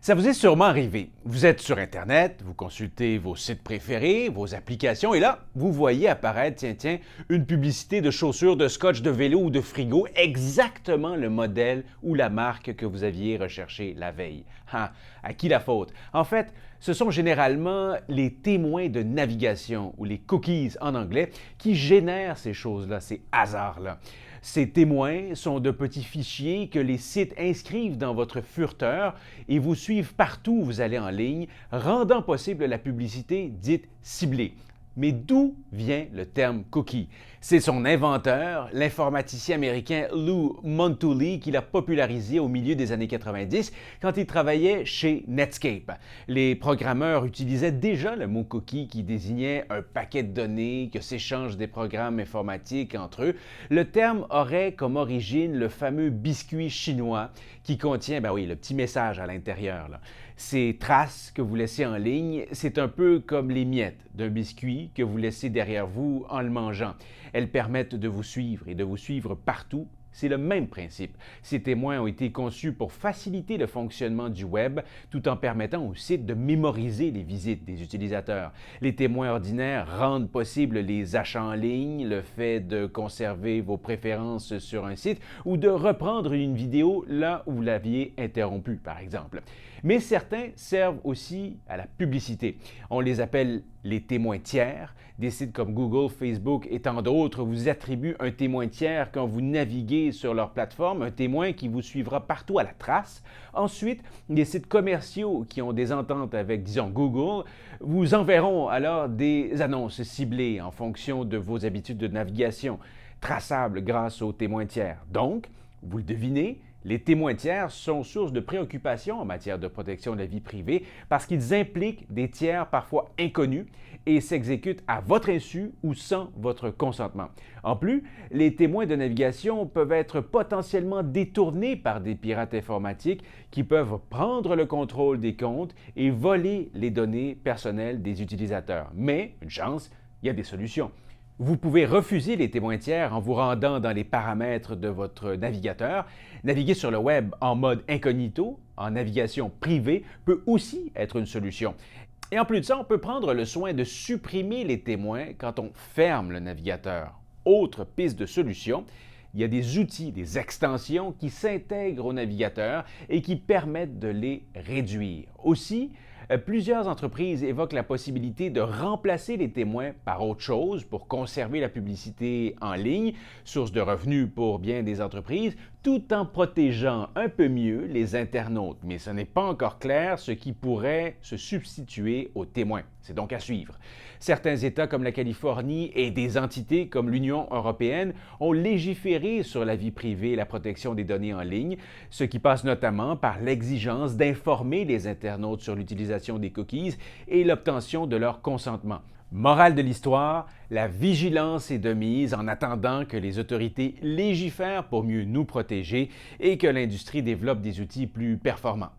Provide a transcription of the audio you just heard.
Ça vous est sûrement arrivé. Vous êtes sur Internet, vous consultez vos sites préférés, vos applications, et là, vous voyez apparaître, tiens, une publicité de chaussures, de scotch, de vélo ou de frigo, exactement le modèle ou la marque que vous aviez recherché la veille. À qui la faute? En fait, ce sont généralement les témoins de navigation, ou les cookies en anglais, qui génèrent ces choses-là, ces hasards-là. Ces témoins sont de petits fichiers que les sites inscrivent dans votre furteur et vous suivent partout où vous allez en ligne, rendant possible la publicité dite ciblée. Mais d'où vient le terme cookie? C'est son inventeur, l'informaticien américain Lou Montulli, qui l'a popularisé au milieu des années 90 quand il travaillait chez Netscape. Les programmeurs utilisaient déjà le mot cookie qui désignait un paquet de données que s'échangent des programmes informatiques entre eux. Le terme aurait comme origine le fameux biscuit chinois qui contient, le petit message à l'intérieur. Ces traces que vous laissez en ligne, c'est un peu comme les miettes d'un biscuit que vous laissez derrière vous en le mangeant. Elles permettent de vous suivre et de vous suivre partout. C'est le même principe. Ces témoins ont été conçus pour faciliter le fonctionnement du web tout en permettant au site de mémoriser les visites des utilisateurs. Les témoins ordinaires rendent possible les achats en ligne, le fait de conserver vos préférences sur un site ou de reprendre une vidéo là où vous l'aviez interrompue, par exemple. Mais certains servent aussi à la publicité. On les appelle les témoins tiers. Des sites comme Google, Facebook et tant d'autres vous attribuent un témoin tiers quand vous naviguez sur leur plateforme, un témoin qui vous suivra partout à la trace. Ensuite, des sites commerciaux qui ont des ententes avec, disons, Google, vous enverront alors des annonces ciblées en fonction de vos habitudes de navigation, traçables grâce aux témoins tiers. Donc, vous le devinez, les témoins tiers sont source de préoccupation en matière de protection de la vie privée parce qu'ils impliquent des tiers parfois inconnus et s'exécutent à votre insu ou sans votre consentement. En plus, les témoins de navigation peuvent être potentiellement détournés par des pirates informatiques qui peuvent prendre le contrôle des comptes et voler les données personnelles des utilisateurs. Mais, une chance, il y a des solutions. Vous pouvez refuser les témoins tiers en vous rendant dans les paramètres de votre navigateur. Naviguer sur le web en mode incognito, en navigation privée, peut aussi être une solution. Et en plus de ça, on peut prendre le soin de supprimer les témoins quand on ferme le navigateur. Autre piste de solution, il y a des outils, des extensions qui s'intègrent au navigateur et qui permettent de les réduire. Aussi, plusieurs entreprises évoquent la possibilité de remplacer les témoins par autre chose pour conserver la publicité en ligne, source de revenus pour bien des entreprises, tout en protégeant un peu mieux les internautes. Mais ce n'est pas encore clair ce qui pourrait se substituer aux témoins. C'est donc à suivre. Certains États comme la Californie et des entités comme l'Union européenne ont légiféré sur la vie privée et la protection des données en ligne, ce qui passe notamment par l'exigence d'informer les internautes sur l'utilisation des cookies et l'obtention de leur consentement. Morale de l'histoire, la vigilance est de mise en attendant que les autorités légifèrent pour mieux nous protéger et que l'industrie développe des outils plus performants.